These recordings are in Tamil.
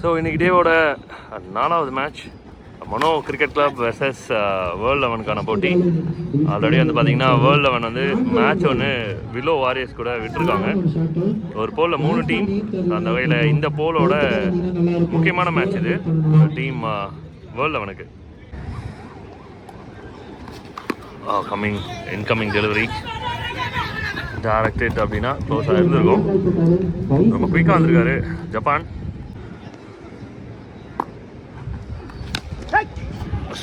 ஸோ இன்றைக்கி டேவோட 4வது மேட்ச் மனோ கிரிக்கெட் கிளப் வெர்சஸ் வேர்ல்டு 11க்கான போட்டி. ஆல்ரெடி வந்து பார்த்திங்கன்னா வேர்ல்டு 11 வந்து மேட்ச் ஒன்று வில்லோ வாரியர்ஸ் கூட விட்டுருக்காங்க. ஒரு போலில் 3 டீம். அந்த வகையில் இந்த போலோட முக்கியமான மேட்ச் இது டீம் வேர்ல்டு 11க்கு. இன்கமிங் டெலிவரி டைரக்டட் அப்படின்னா க்ளோஸாக இருந்திருக்கும். ரொம்ப குயிக்காக வந்திருக்காரு Japan.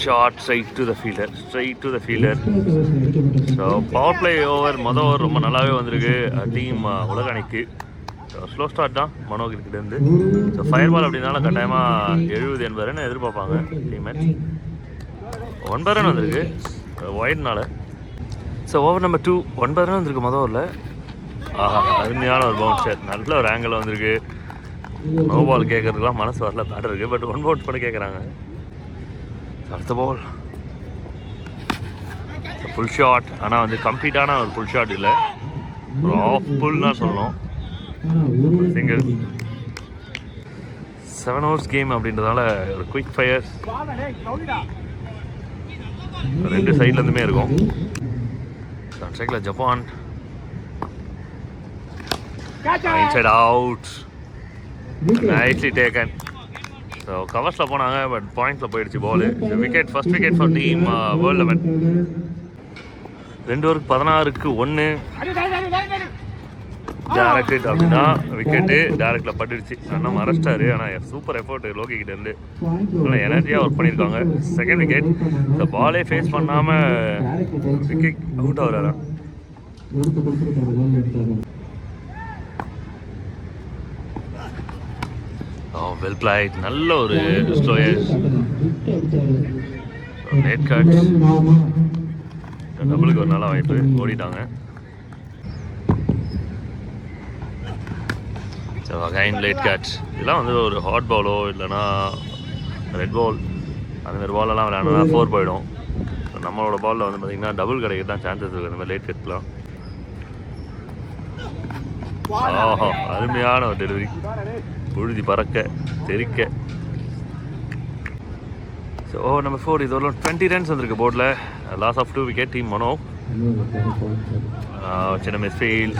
Short straight to the fielder. So power play over over ரொம்ப நல்லாவே வந்திருக்கு டீம் உலக அணிக்கு. ஸ்லோ ஸ்டார்ட் தான் மனோ கிட்டேருந்து. ஸோ ஃபயர் பால் அப்படின்னாலும் கட்டாயமாக 70-80 ரன் எதிர்பார்ப்பாங்க டீம் மேட்ச். 9 ரன் வந்திருக்கு ஒயிட்னால. ஸோ ஓவர் நம்பர் 2 9 ரன் வந்திருக்கு ஓவரில். அருமையான ஒரு பவுன்சர், நல்ல ஒரு ஆங்கிள் வந்திருக்கு. நோ பால் கேட்கறதுக்குலாம் மனசு வரல பேட்டர் இருக்குது, பட் 1 பவுன்ஸ் பண்ணி கேட்குறாங்க. அடுத்த பால் ஃபுல் ஷாட், ஆனால் வந்து கம்ப்ளீட்டான ஒரு ஃபுல் ஷாட் இல்லை, ஒரு ஆஃப் புல்னா சொல்லணும். சிங்கிள். 7 overs கேம் அப்படின்றதால ஒரு குயிக் ஃபயர் 2 சைட்லேருந்துமே இருக்கும். Cycle Japan inside out, nicely taken. So கவர்ஸில் போனாங்க, பட் பாயிண்ட்ஸில் போயிடுச்சு ball. Wicket, first wicket for team world 11. 2 ஓவருக்கு 16க்கு 1 டேரக்டட் அப்படின்னா விக்கெட்டு டேரக்டில் பட்டுடுச்சு. நம்ம அரெஸ்டாரு, ஆனால் சூப்பர் எஃபோர்ட் லோகி கிட்ட இருந்து நல்லா எனர்ஜியாக ஒர்க் பண்ணியிருக்காங்க. Second wicket. இந்த பாலே ஃபேஸ் பண்ணாமல் விக்கெட் அவுட் ஆகுறாரா. வெல் பிளைட், நல்ல ஒரு ஸ்லோயர்ஸ் நெட் கட். டபுளுக்கு ஒரு நல்ல வாய்ப்பு, ஓடிட்டாங்க. So again late catch. இதெல்லாம் வந்து ஒரு ஹாட் பாலோ இல்லைனா ரெட் பால் அந்தமாதிரி பாலெல்லாம் விளையாடணும்னா 4 போயிடும். நம்மளோட பாலில் வந்து பார்த்திங்கன்னா டபுள் கிடைக்க தான் சான்சஸ் இருக்குது இந்த மாதிரி லேட் கேட்ச்லாம். அருமையான ஒரு டெலிவரி, புழுதி பறக்க தெரிக்க. ஸோ ஓவர் நம்பர் 4 இது ஒரு 20 ரன்ஸ் வந்திருக்கு போர்டில். லாஸ் ஆஃப் 2 விக்கெட் டீம் மனோ. சின்ன மிஸ்ஃபீல்ட்,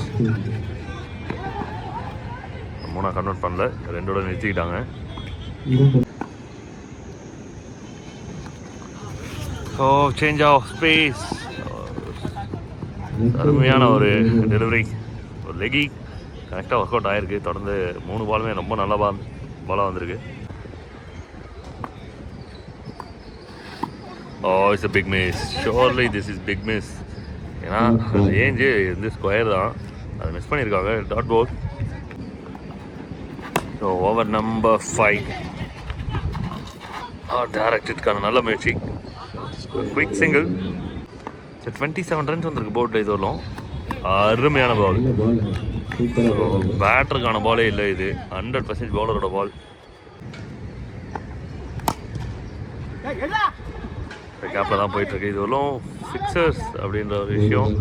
3 கன்வெர்ட் பண்ணல, 2 நிறுத்திக்கிட்டாங்க. ஸோ சேஞ்ச் ஆஃப் ஸ்பேஸ், அருமையான ஒரு டெலிவரி, ஒரு லெகி கரெக்டாக ஒர்க் அவுட் ஆகிருக்கு. தொடர்ந்து 3 பாலுமே ரொம்ப நல்ல பாலாக வந்திருக்கு. It's a big miss, surely this is big miss. ஏன்னா ரேஞ்சு இந்த ஸ்கொயர் தான், அதை மிஸ் பண்ணியிருக்காங்க. Dot ball. So over number 5 டேரக்டட்கான நல்ல முயற்சி, குயிக் சிங்கிள். 27 ரன்ஸ் வந்திருக்கு போர்டில். இது வரலாம் அருமையான பால். பேட்டருக்கான பாலே இல்லை, இது 100% பவுலரோட பால். கேப்பில் தான் போயிட்டுருக்கு. இது வரலாம் சிக்ஸர்ஸ் அப்படின்ற ஒரு விஷயம்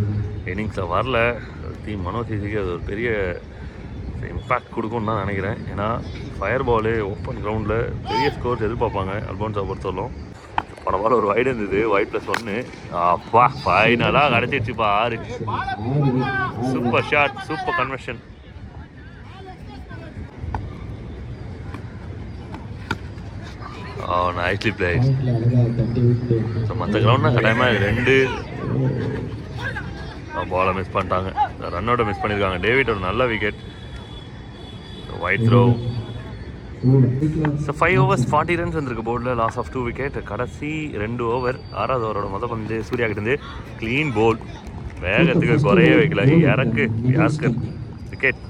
இன்னிங்ஸில் வரல. டீம் மனோ சிசிக்கு அது ஒரு பெரிய இம்பேக்ட் கொடுக்கும்னு தான் நினைக்கிறேன். ஏன்னா ஃபயர் பாலு ஓப்பன் கிரவுண்டில் பெரிய ஸ்கோர்ஸ் எதிர்பார்ப்பாங்க அல்போன்ஸை பொறுத்தவரைக்கும். போன பால் ஒரு வைடு இருந்தது, ஒயிட் +1. அப்பா ஃபைனலாக கிடச்சிடுச்சுப்பா 6. Super shot, super conversion. Nicely placed. So மற்ற கிரவுண்ட்னா கட்டாயமாக 2 பாலை மிஸ் பண்ணிட்டாங்க, ரன்னோட மிஸ் பண்ணியிருக்காங்க. டேவிட் ஒரு நல்ல wicket, wide throw. So 5 overs 40 runs வந்திருக்கு போர்டில். Loss of 2 wicket. கடைசி 2 ஓவர் 6வது ஓவரோட பந்து சூர்யா கிட்டேருந்து க்ளீன் போல், வேகத்துக்கு குறைய வைக்கல, இறக்கு யாஸ்கர் wicket.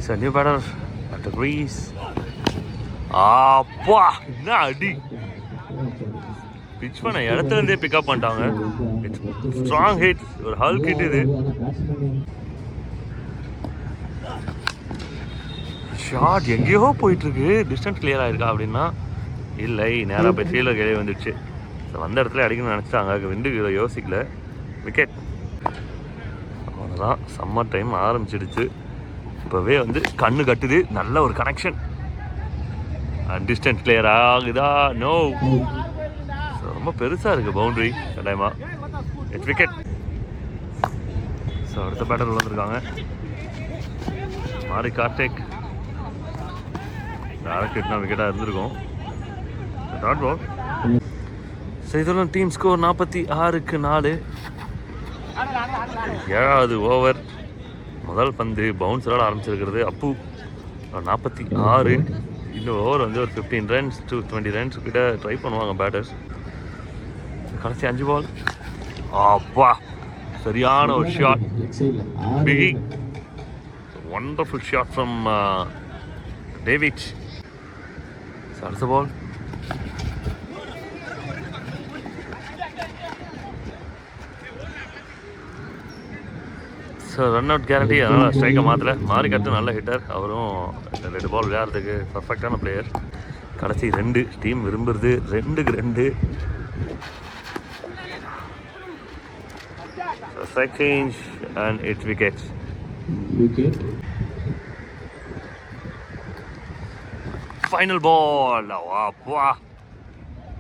So new batter at crease. அப்பா என்ன அடி, பிச் பண்ண இடத்துலேருந்தே பிக்கப் பண்ணிட்டாங்க. ஸ்ட்ராங் ஹிட், ஒரு ஹல்க் ஹிட் இது. ஷாட் எங்கேயோ போயிட்டுருக்கு, டிஸ்டன்ஸ் கிளியர் ஆகிருக்கா அப்படின்னா இல்லை, நேராக போய் ஃபீல்டர் கையிலே வந்துடுச்சு. ஸோ வந்த இடத்துல அடிக்கணும்னு நினச்சிட்டாங்க, விண்டுக்கு இதை யோசிக்கல. விக்கெட். அவ்வளோதான், சம்மர் டைம் ஆரம்பிச்சிடுச்சு. இப்போவே வந்து கண்ணு கட்டுது, நல்ல ஒரு கனெக்ஷன். டிஸ்டன்ஸ் கிளியர் ஆகுதா? நோ. ரொம்ப பெருசாக இருக்குது பவுண்ட்ரி கட்டாயமா. It's wicket. ஸோ அடுத்த பேட்டர் வந்துருக்காங்க மாரி கார்த்திக். டேரக்ட்னா விக்கெட்டாக இருந்திருக்கும். Dot ball. ஸோ இதெல்லாம் டீம் ஸ்கோர் 46-4. 7வது ஓவர். முதல் பந்து பவுன்ஸரால் ஆரம்பிச்சிருக்கிறது அப்பு. 46. இந்த ஓவர் வந்து ஒரு 15 runs to 20 runs கிட்ட ட்ரை பண்ணுவாங்க பேட்டர்ஸ். கடைசி 5 பால். அப்பா சரியான ஒரு ஷாட். பிகி wonderful shot from David. அடுத்த ball. So run out guarantee, அதனால் ஸ்ட்ரைக்கை மாற்றல. மாறி கட்டு நல்ல ஹிட்டர், அவரும் 2 பால் விளையாடுறதுக்கு பர்ஃபெக்டான பிளேயர். கடைசி 2 டீம் விரும்புறது 2க்கு 2. Strike change and it's wicket. Final ball. அப்பா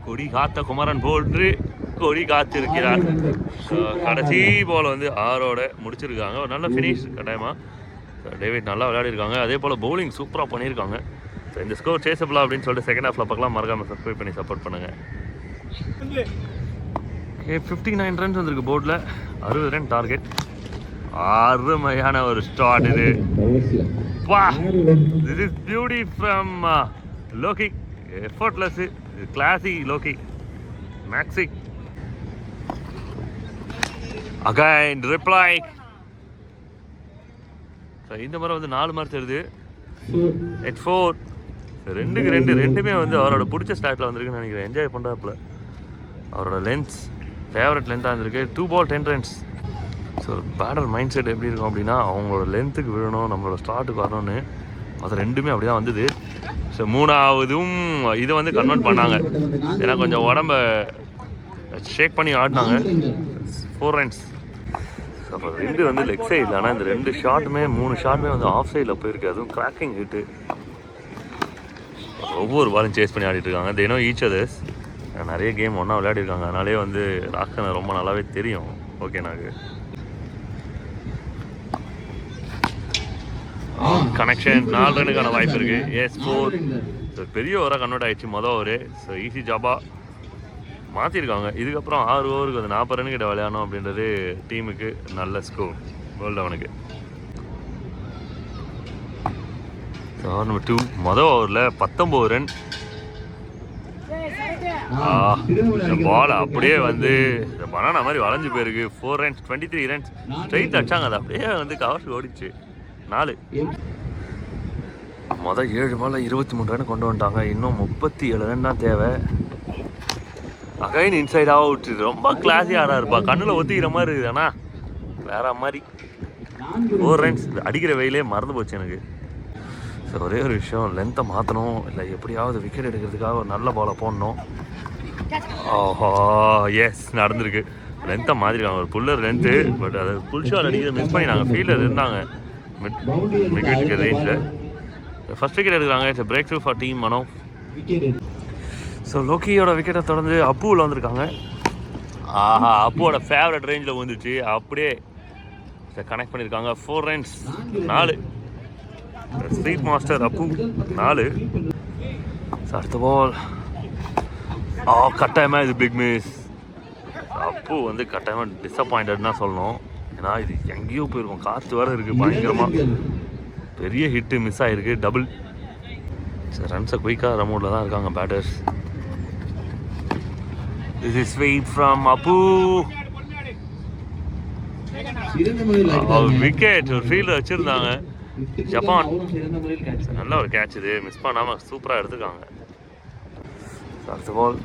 கொடி காத்த குமரன் போன்று கொடி காத்திருக்கிறார். கடைசி பால் வந்து 6ஓட முடிச்சிருக்காங்க. ஒரு நல்ல ஃபினிஷ் கட்டாயமா. டேவிட் நல்லா விளையாடிருக்காங்க. அதே போல் பவுலிங் சூப்பராக பண்ணியிருக்காங்க. ஸோ இந்த ஸ்கோர் சேஸபிளா அப்படின்னு சொல்லிட்டு செகண்ட் ஹாஃபில் பார்க்கலாம். மறக்காமல் சப்ஸ்கிரைப் பண்ணி சப்போர்ட் பண்ணுங்கள். 59 ரன்ஸ் வந்திருக்கு போர்டில். 60 ரன் டார்கெட். அருமையான ஒரு ஸ்டார்ட் இது. வா, this is beauty from Loki. Effortless classy Loki. Maxi again reply. இந்த முறை வந்து 4 மார்க் தருது. 4. 2க்கு 2. ரெண்டுமே வந்து அவரோட பிடிச்ச ஸ்டார்ட்டில் வந்திருக்குன்னு நினைக்கிறேன். என்ஜாய் பண்ணுறாப்புல. அவரோட லென்த்ஸ் ஃபேவரட் லென்த்தாக இருந்திருக்கு. 2 ball 10 runs. So batter mind set எப்படி இருக்கும் அப்படின்னா, அவங்களோட லென்த்துக்கு விழணும், நம்மளோட ஸ்டார்ட்டுக்கு வரணும்னு. அது ரெண்டுமே அப்படி தான் வந்தது. ஸோ 3ஆவதும் இதை வந்து கன்வெர்ட் பண்ணாங்க. ஏன்னா கொஞ்சம் உடம்ப ஷேக் பண்ணி ஆடினாங்க. 4 runs. ஸோ அப்போ 2 வந்து லெக் சைடில். ஆனால் இந்த 2 ஷாட்டுமே 3 ஷாட்டுமே வந்து ஆஃப் சைடில் போயிருக்கு. அதுவும் கிராக்கிங் ஹிட்டு. ஒவ்வொரு பாலும் சேஸ் பண்ணி ஆடிட்டு இருக்காங்க. தினம் ஈச் அதர்ஸ். நிறைய கேம் ஒன்றா விளையாடிருக்காங்க. அதனாலே வந்து ராக்கனை ரொம்ப நல்லாவே தெரியும். ஓகே எனக்கு கனெக்ஷன் 4 ரன்னுக்கான வாய்ப்பு இருக்குது. எஸ் 4. ஸோ பெரிய ஓவராக கன்வெர்ட் ஆகிடுச்சு மொதல் ஓவரு. ஸோ ஈஸி ஜாபாக மாற்றிருக்காங்க. இதுக்கப்புறம் 6 ஓவருக்கு வந்து 40 ரன் கிட்ட விளையாடணும் அப்படின்றது டீமுக்கு நல்ல ஸ்கோர். வேர்ல்டு அவனுக்கு. So over number 2. மொதல் ஓவரில் 19 ரன். இந்த பால் அப்படியே வந்து பனானா மாதிரி வளைஞ்சு போயிருக்கு. 4 runs 23 runs ஸ்ட்ரைட் அடிச்சாங்க. அது அப்படியே வந்து கவர்ஸ் ஓடிச்சு. 4. மொதல் 7 பாலில் 23 ரன் கொண்டு வந்துட்டாங்க. இன்னும் 37 ரன் தான் தேவை. Again inside out. ரொம்ப கிளாஸியாக ஆடா இருப்பா. கண்ணில் ஒத்திக்கிற மாதிரி இருக்குது. ஆனால் வேற மாதிரி 4 runs. அடிக்கிற வெயிலே மறந்து போச்சு எனக்கு. ஸோ ஒரே ஒரு விஷயம், லென்த்தை மாற்றணும். இல்லை எப்படியாவது விக்கெட் எடுக்கிறதுக்காக ஒரு நல்ல பாலை போடணும். ஓஹோ எஸ் நடந்திருக்கு. லென்த்தை மாற்றிருக்காங்க. ஒரு புல்லர் லென்த்து. பட் அது புல் ஷாட் அடிக்கிறது மிஸ் பண்ணி நாங்கள் ஃபீல்டர் இருந்தாங்க மிட் ரேஞ்சில். ஃபர்ஸ்ட் விக்கெட் எடுக்கிறாங்க. It's break through for team Mano. So லோக்கியோட விக்கெட்டை தொடர்ந்து அப்புவில் வந்திருக்காங்க. ஆஹா, அப்புவோட ஃபேவரட் ரேஞ்சில் வந்துச்சு. அப்படியே கனெக்ட் பண்ணியிருக்காங்க. 4 runs 4. ஸ்ட்ரீட் மாஸ்டர் அப்பு 4. அடுத்த பால். கட்டாயமாக இது பிக் மிஸ். அப்பு வந்து கட்டாயமாக டிஸப்பாயிண்டட்னா சொல்லணும். ஏன்னா இது எங்கேயோ போயிருக்கும். காற்று வேறு இருக்குது பயங்கரமாக. பெரிய ஹிட்டு மிஸ் ஆகிருக்கு. டபுள். ரன்ஸை குயிக்காக ரமோடில் தான் இருக்காங்க batters. This is sweet from Appu. Wicket ஒரு ஃபீல்டில் வச்சுருந்தாங்க. ஜப்பான் நல்ல ஒரு கேட்ச். இது மிஸ் பண்ணாமல் சூப்பராக எடுத்துருக்காங்க. அடுத்த பால்.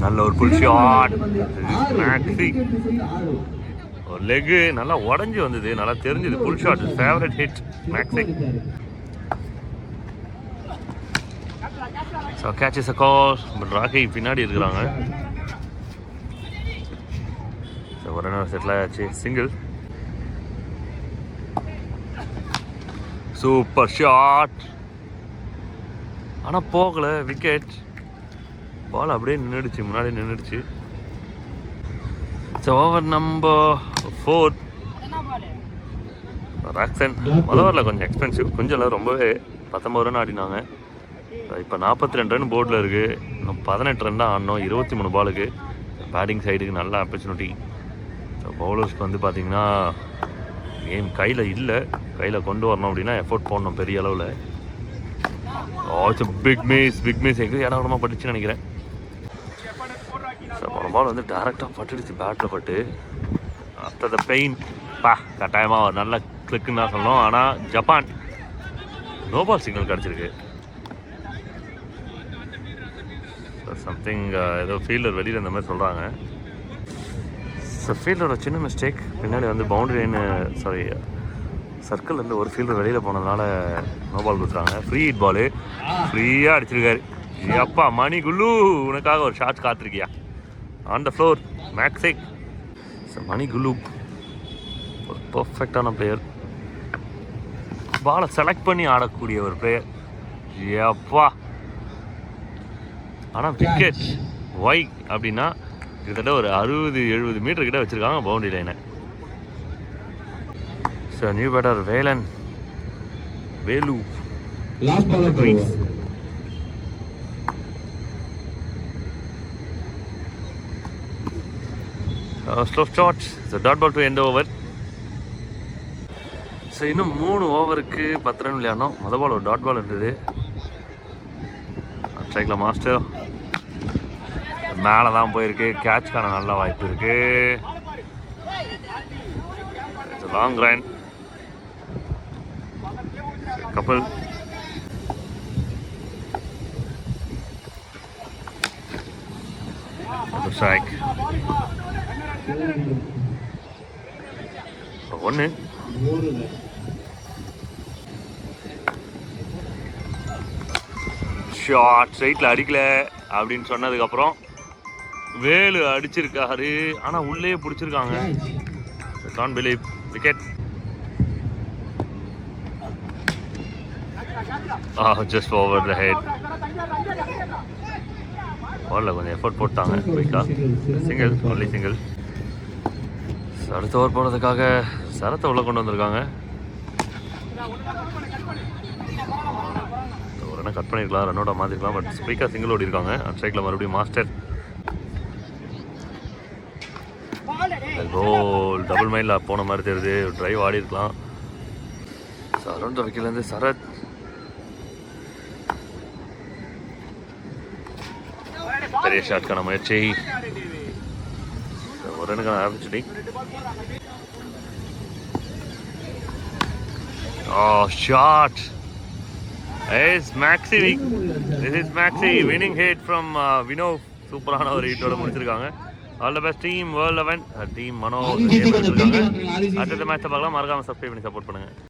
நல்ல ஒரு புல் ஷாட். மேக்ஸிக் ஒரு லெக்கு நல்லா உடஞ்சி வந்தது. நல்லா தெரிஞ்சுது. Pull shot favourite hit Maxi. So catch is a call. But Rocky பின்னாடி இருக்கிறாங்க. ஸோ ஒரு ரன் செட்டில் ஆச்சு. சிங்கிள். Super shot. ஆனால் போகலை விக்கெட். பால் அப்படியே நின்றுடுச்சு, முன்னாடி நின்றுடுச்சு. So over number 4. ராக்சன் ஓவரில் கொஞ்சம் எக்ஸ்பென்சிவ், கொஞ்சம் இல்லை, ரொம்பவே 19 ரன் ஆடினாங்க. இப்போ 42 ரன் போர்டில் இருக்குது. இன்னும் 18 ரன் தான் ஆடணும் 23 பாலுக்கு. பேட்டிங் சைடுக்கு நல்ல ஆப்பர்ச்சுனிட்டி. ஸோ பவுலர்ஸ்க்கு வந்து பார்த்திங்கன்னா கேம் கையில் இல்லை, கையில் கொண்டு வரணும் அப்படின்னா எஃபோர்ட் போடணும் பெரிய அளவில். பிக் மிஸ் எங்கே இடமா பட்டுச்சுன்னு நினைக்கிறேன். ஸோ ஒரு பால் வந்து டேரெக்டாக பட்டுடுச்சு பேட்டில் பட்டு. ஆஃப்டர் த பெயின் கட்டாயமாக ஒரு நல்ல கிளிக்குன்னு தான் சொல்லணும். ஆனால் ஜப்பான் நோ பால் சிக்னல் கிடச்சிருக்கு. சம்திங் ஏதோ ஃபீல்டர் வெளியில் இந்த மாதிரி சொல்கிறாங்க. ஸோ ஃபீல்டரோட சின்ன மிஸ்டேக், பின்னாடி வந்து பவுண்டரின்னு சர்க்கிள்லேருந்து ஒரு ஃபீல்டர் வெளியில் போனதுனால நோ பால் கொடுத்துறாங்க. ஃப்ரீ ஹிட் பாலு ஃப்ரீயாக அடிச்சிருக்காரு. அப்பா மணி குல்லு, உனக்காக ஒரு ஷாட் காத்திருக்கியா on the floor Maxi. So மணி குல்லு ஒரு பர்ஃபெக்டான பிளேயர், பாலை செலக்ட் பண்ணி ஆடக்கூடிய ஒரு பிளேயர். அப்பா ஆனால் விக்கெட் ஒய் அப்படின்னா கிட்டத்தட்ட ஒரு 60-70 மீட்டர் கிட்ட வச்சுருக்காங்க பவுண்டரி லைனை. So new batter Velu slow shot. So dot ball to end over. So இன்னும் 3 ஓவருக்கு 10 ரன் விளையாடணும். மொதல் பால் ஒரு டாட் பால் இருந்தது. ஸ்ட்ரைக்கில் மாஸ்டர் மேலே தான் போயிருக்கு. கேட்ச்க்கான நல்ல வாய்ப்பு இருக்கு. லாங் ரன் கப்பல். ஸ்ட்ரைக் 1. ஷார்ட் ஸ்ட்ரைட்டில் அடிக்கல அப்படின்னு சொன்னதுக்கப்புறம் வேலு அடிச்சிருக்காரு. ஆனால் உள்ளே பிடிச்சிருக்காங்க. Can believe wicket. Just over the head. பாலில் கொஞ்சம் எஃபோர்ட் போட்டாங்க குயிக்காக. Single, only single. அடுத்த ஓவர் போடுறதுக்காக சரத்தை உள்ள கொண்டு வந்திருக்காங்க. ஒரு ரன்னை கட் பண்ணியிருக்கலாம், ரன்னோட மாற்றிருக்கலாம். பட் ஸ்பீக்காக சிங்கிள் ஓடி இருக்காங்க. ஸ்ட்ரைக்கில் மறுபடியும் மாஸ்டர். கோல் டபுள் மைலில் போன மாதிரி தெரியுது. ட்ரைவ் ஆடி இருக்கலாம். ஸோ அரௌண்ட் த விக்கெட்லேருந்து சரத். பெரிய ஷாட்கான முயற்சி. ஒரு ரனுக்கான opportunity. Shot is Maxi. This is Maxi winning hit from Vinod. சூப்பரான ஒரு ஹிட்டோட முடிச்சிருக்காங்க. All the best team world 11 team Mano. அடுத்த மேட்சை பார்க்கலாம். மறக்காம சப்ஸ்கிரைப் பண்ணி சப்போர்ட் பண்ணுங்க.